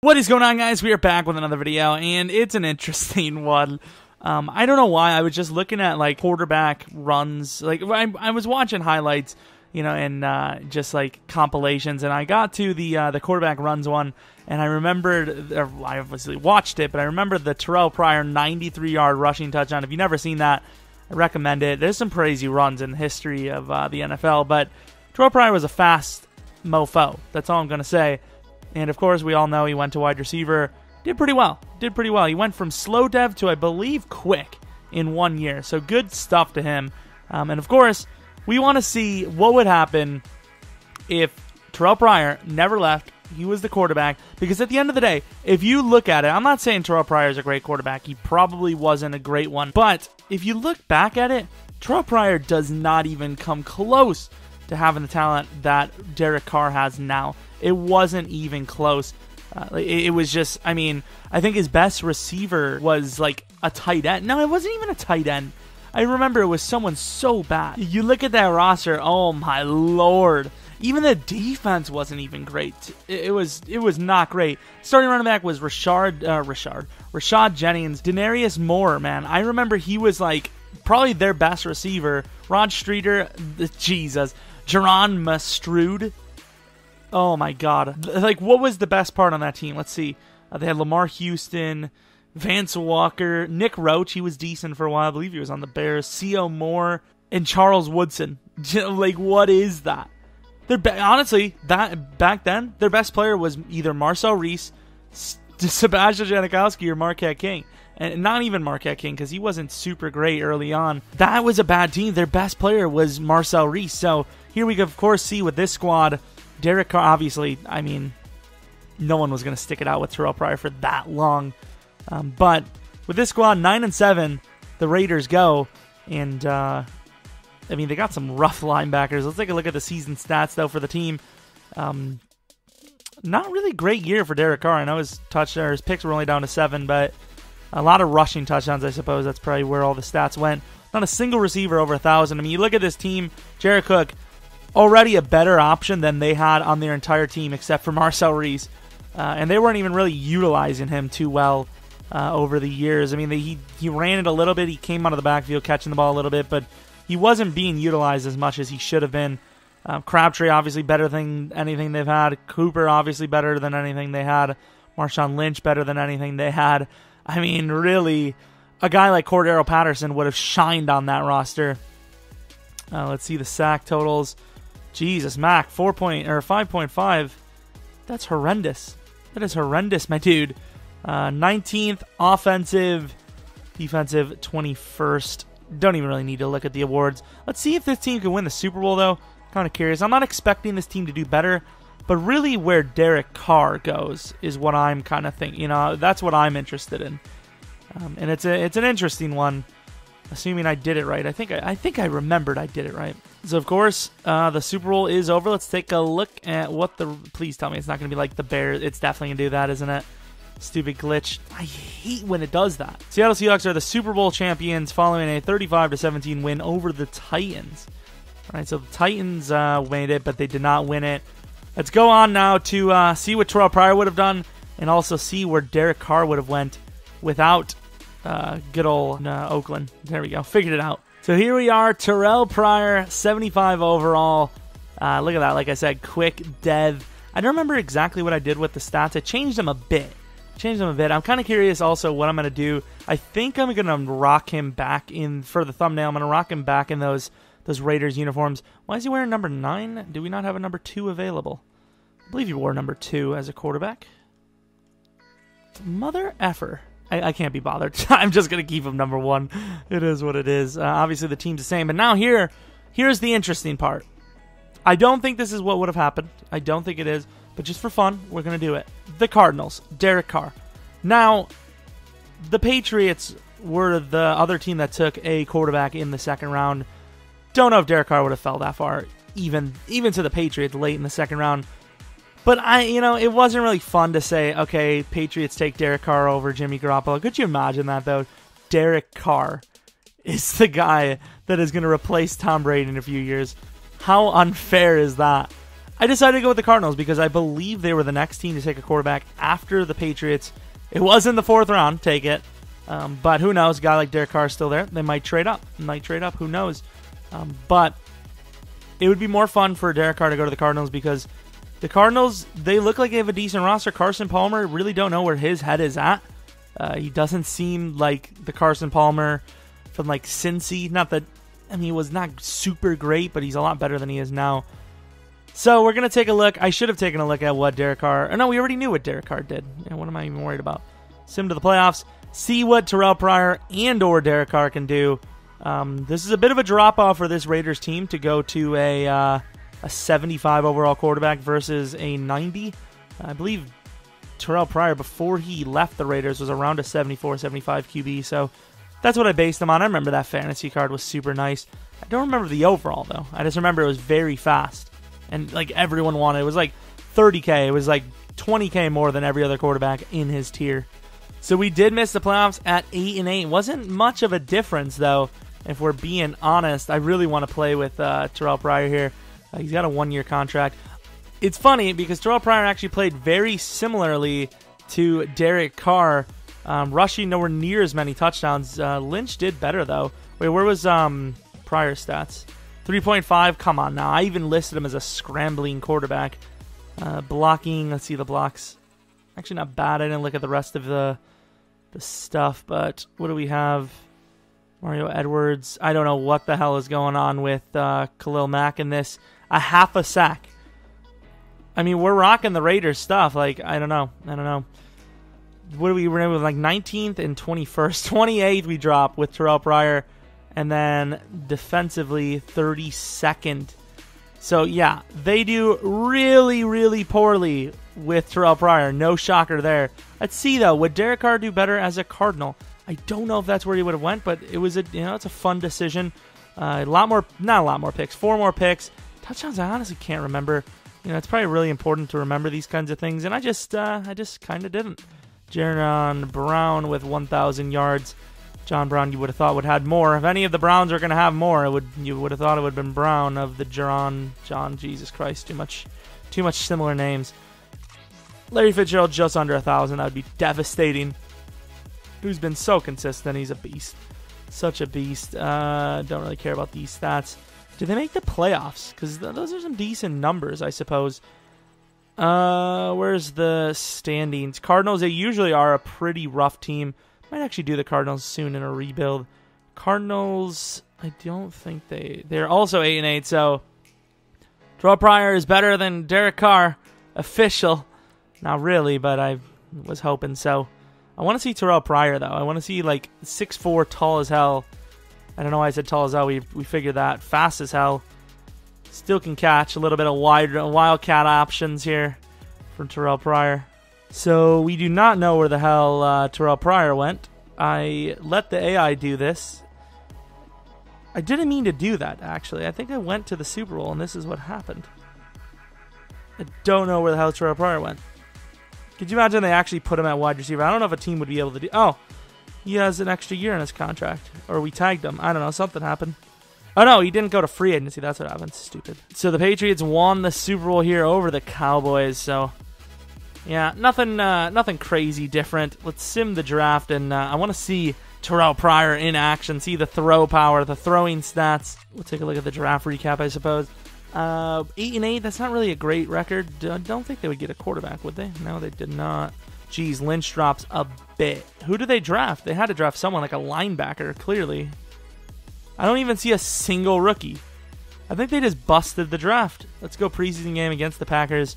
What is going on, guys? We are back with another video, and it's an interesting one. I don't know why. I was just looking at like quarterback runs. Like I was watching highlights, you know, and just like compilations, and I got to the quarterback runs one, and I remembered. I obviously watched it, but I remember the Terrelle Pryor 93-yard rushing touchdown. If you've never seen that, I recommend it. There's some crazy runs in the history of the NFL, but Terrelle Pryor was a fast mofo. That's all I'm gonna say. And, of course, we all know he went to wide receiver. Did pretty well. He went from slow dev to, I believe, quick in 1 year. So good stuff to him. And, of course, we want to see what would happen if Terrelle Pryor never left. He was the quarterback. Because at the end of the day, if you look at it, I'm not saying Terrelle Pryor is a great quarterback. He probably wasn't a great one. But if you look back at it, Terrelle Pryor does not even come close to having the talent that Derek Carr has now. It wasn't even close. It was just, I mean, I think his best receiver was like a tight end. No, it wasn't even a tight end. I remember it was someone so bad. You look at that roster, oh my lord. Even the defense wasn't even great. It was not great. Starting running back was Rashad Jennings. Denarius Moore, man. I remember he was like probably their best receiver. Rod Streeter, Jesus. Jeromepkr. Oh my god. Like, what was the best part on that team? Let's see. They had Lamar Houston, Vance Walker, Nick Roach. He was decent for a while. I believe he was on the Bears. C.O. Moore, and Charles Woodson. Like, what is that? Honestly, back then, their best player was either Marcel Reese, Sebastian Janikowski, or Marquette King. And not even Marquette King, because he wasn't super great early on. That was a bad team. Their best player was Marcel Reese. So here we can, of course, see with this squad, Derek Carr, obviously, I mean, no one was going to stick it out with Terrelle Pryor for that long. But with this squad, 9-7, the Raiders go. And, I mean, they got some rough linebackers. Let's take a look at the season stats, though, for the team. Not really great year for Derek Carr. I know his picks were only down to 7, but a lot of rushing touchdowns, I suppose. That's probably where all the stats went. Not a single receiver over 1,000. I mean, you look at this team, Jared Cook, already a better option than they had on their entire team, except for Marcel Reese. And they weren't even really utilizing him too well over the years. I mean, he ran it a little bit. He came out of the backfield catching the ball a little bit, but he wasn't being utilized as much as he should have been. Crabtree, obviously, better than anything they've had. Cooper, obviously, better than anything they had. Marshawn Lynch, better than anything they had. I mean, really, a guy like Cordero Patterson would have shined on that roster. Let's see the sack totals. Jesus, Mac, 5.5. That's horrendous. That is horrendous, my dude. 19th, offensive, defensive, 21st. Don't even really need to look at the awards. Let's see if this team can win the Super Bowl, though. Kind of curious. I'm not expecting this team to do better, but really where Derek Carr goes is what I'm kind of thinking. You know, that's what I'm interested in. And it's an interesting one, assuming I did it right. I think I remembered I did it right. So, of course, the Super Bowl is over. Let's take a look at what the... Please tell me it's not going to be like the Bears. It's definitely going to do that, isn't it? Stupid glitch. I hate when it does that. Seattle Seahawks are the Super Bowl champions following a 35-17 win over the Titans. All right, so the Titans made it, but they did not win it. Let's go on now to see what Terrelle Pryor would have done and also see where Derek Carr would have went without good old Oakland. There we go. Figured it out. So here we are. Terrelle Pryor, 75 overall. Look at that. Like I said, quick dev. I don't remember exactly what I did with the stats. I changed them a bit. I'm kind of curious also what I'm going to do. I think I'm going to rock him back in, for the thumbnail, I'm going to rock him back in those Raiders uniforms. Why is he wearing number 9? Do we not have a number 2 available? I believe he wore number 2 as a quarterback. Mother effer. I can't be bothered. I'm just going to keep him number 1. It is what it is. Obviously, the team's the same. But now here's the interesting part. I don't think this is what would have happened. I don't think it is. But just for fun, we're going to do it. The Cardinals, Derek Carr. Now, the Patriots were the other team that took a quarterback in the second round. Don't know if Derek Carr would have fell that far, even to the Patriots late in the second round. But it wasn't really fun to say, okay, Patriots take Derek Carr over Jimmy Garoppolo. Could you imagine that, though? Derek Carr is the guy that is going to replace Tom Brady in a few years. How unfair is that? I decided to go with the Cardinals because I believe they were the next team to take a quarterback after the Patriots. It was in the 4th round. Take it. But who knows? A guy like Derek Carr is still there. They might trade up. Who knows? But it would be more fun for Derek Carr to go to the Cardinals because the Cardinals, they look like they have a decent roster. Carson Palmer, really don't know where his head is at. He doesn't seem like the Carson Palmer from like Cincy. Not that, I mean, he was not super great, but he's a lot better than he is now. So we're going to take a look. I should have taken a look at what Derek Carr, or no, we already knew what Derek Carr did. What am I even worried about? Sim to the playoffs. See what Terrelle Pryor and or Derek Carr can do. This is a bit of a drop-off for this Raiders team to go to a 75 overall quarterback versus a 90. I believe Terrelle Pryor, before he left the Raiders, was around a 74, 75 QB, so that's what I based him on. I remember that fantasy card was super nice. I don't remember the overall, though. I just remember it was very fast, and like everyone wanted it. It was like 30K. It was like 20K more than every other quarterback in his tier. So we did miss the playoffs at 8-8. Wasn't much of a difference, though, if we're being honest. I really want to play with Terrelle Pryor here. He's got a 1-year contract. It's funny because Terrelle Pryor actually played very similarly to Derek Carr, rushing nowhere near as many touchdowns. Lynch did better, though. Wait, where was Pryor's stats? 3.5. Come on now. I even listed him as a scrambling quarterback. Blocking. Let's see the blocks. Actually, not bad. I didn't look at the rest of the stuff, but what do we have? Mario Edwards. I don't know what the hell is going on with Khalil Mack in this. A half a sack. I mean, we're rocking the Raiders stuff. Like, I don't know. What do we were with, like 19th and 21st. 28th we drop with Terrelle Pryor. And then defensively, 32nd. So, yeah, they do really, really poorly with Terrelle Pryor. No shocker there. Let's see, though. Would Derek Carr do better as a Cardinal? I don't know if that's where he would have went, but it was it's a fun decision. Not a lot more picks. 4 more picks. Touchdowns, I honestly can't remember. It's probably really important to remember these kinds of things, and I just kind of didn't. Jaron Brown with 1,000 yards. John Brown, you would have thought would have had more. If any of the Browns are going to have more, you would have thought it would have been Brown of the John. Jesus Christ, too much similar names. Larry Fitzgerald just under 1,000. That would be devastating. Who's been so consistent? He's a beast. Such a beast. Don't really care about these stats. Did they make the playoffs? Because those are some decent numbers, I suppose. Where's the standings? Cardinals, they usually are a pretty rough team. Might actually do the Cardinals soon in a rebuild. Cardinals, I don't think they're also 8-8, so Terrelle Pryor is better than Derek Carr. Official. Not really, but I was hoping so. I want to see Terrelle Pryor, though. I want to see, like, 6'4", tall as hell. I don't know why I said tall as hell. We figured that. Fast as hell. Still can catch. A little bit of wildcat options here from Terrelle Pryor. So we do not know where the hell Terrelle Pryor went. I let the AI do this. I didn't mean to do that, actually. I think I went to the Super Bowl, and this is what happened. I don't know where the hell Terrelle Pryor went. Could you imagine they actually put him at wide receiver? I don't know if a team would be able to do... Oh, he has an extra year in his contract. Or we tagged him. I don't know. Something happened. Oh, no, he didn't go to free agency. That's what happened. Stupid. So the Patriots won the Super Bowl here over the Cowboys. So, yeah, nothing crazy different. Let's sim the draft, and I want to see Terrelle Pryor in action, see the throw power, the throwing stats. We'll take a look at the draft recap, I suppose. 8-8, that's not really a great record. I don't think they would get a quarterback, would they? No, they did not. Jeez, Lynch drops a bit. Who did they draft? They had to draft someone like a linebacker, clearly. I don't even see a single rookie. I think they just busted the draft. Let's go preseason game against the Packers.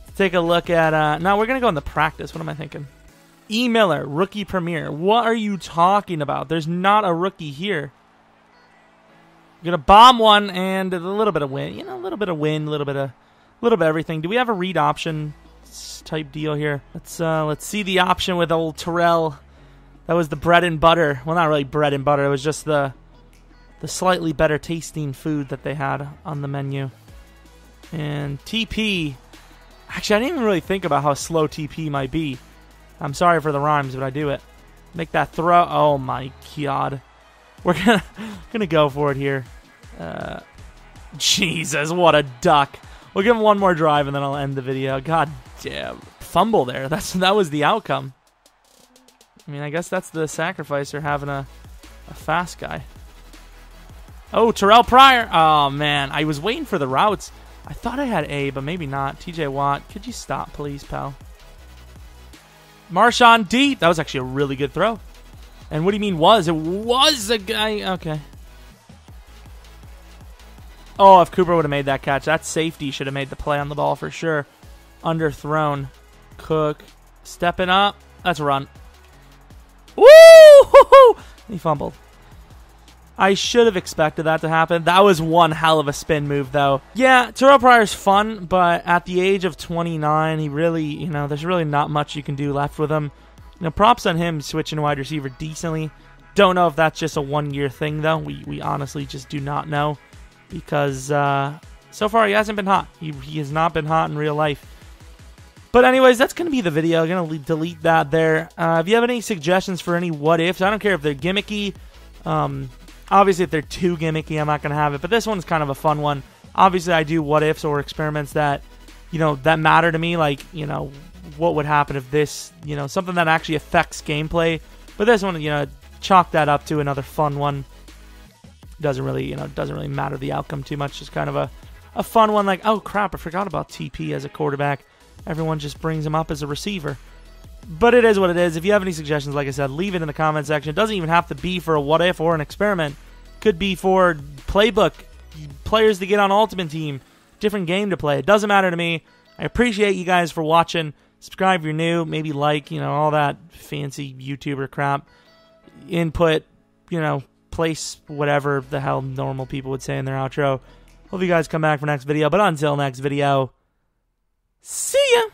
Let's take a look at... no, we're going to go in the practice. What am I thinking? E. Miller, rookie premier. What are you talking about? There's not a rookie here. We're going to bomb one and a little bit of win. A little bit of win, a little bit of everything. Do we have a read option type deal here? Let's see the option with old Terrelle. That was the bread and butter. Well, not really bread and butter. It was just the slightly better tasting food that they had on the menu. And TP. Actually, I didn't even really think about how slow TP might be. I'm sorry for the rhymes, but I do it. Make that throw. Oh my god. We're gonna go for it here. Jesus, what a duck. We'll give him one more drive, and then I'll end the video. God damn. Fumble there. That was the outcome. I mean, I guess that's the sacrifice for having a fast guy. Oh, Terrelle Pryor. Oh, man. I was waiting for the routes. I thought I had A, but maybe not. TJ Watt, could you stop, please, pal? Marshawn deep. That was actually a really good throw. And what do you mean was? It was a guy. Okay. Oh, if Cooper would have made that catch, that safety should have made the play on the ball for sure. Underthrown. Cook. Stepping up. Let's run. Woo! He fumbled. I should have expected that to happen. That was one hell of a spin move, though. Yeah, Terrelle Pryor's fun, but at the age of 29, he really, there's really not much you can do left with him. Props on him switching wide receiver decently. Don't know if that's just a one-year thing, though. We honestly just do not know because so far he hasn't been hot. He has not been hot in real life. But anyways, that's going to be the video. I'm going to delete that there. If you have any suggestions for any what-ifs, I don't care if they're gimmicky. Obviously, if they're too gimmicky, I'm not going to have it. But this one's kind of a fun one. Obviously, I do what-ifs or experiments that, that matter to me. Like, what would happen if this, something that actually affects gameplay. But this one, chalk that up to another fun one. Doesn't really matter the outcome too much. Just kind of a fun one. Like, oh, crap, I forgot about TP as a quarterback. Everyone just brings him up as a receiver. But it is what it is. If you have any suggestions, like I said, leave it in the comment section. It doesn't even have to be for a what-if or an experiment. Could be for playbook, players to get on Ultimate Team, different game to play. It doesn't matter to me. I appreciate you guys for watching. Subscribe if you're new. Maybe like, all that fancy YouTuber crap. Input, place whatever the hell normal people would say in their outro. Hope you guys come back for next video. But until next video, see ya!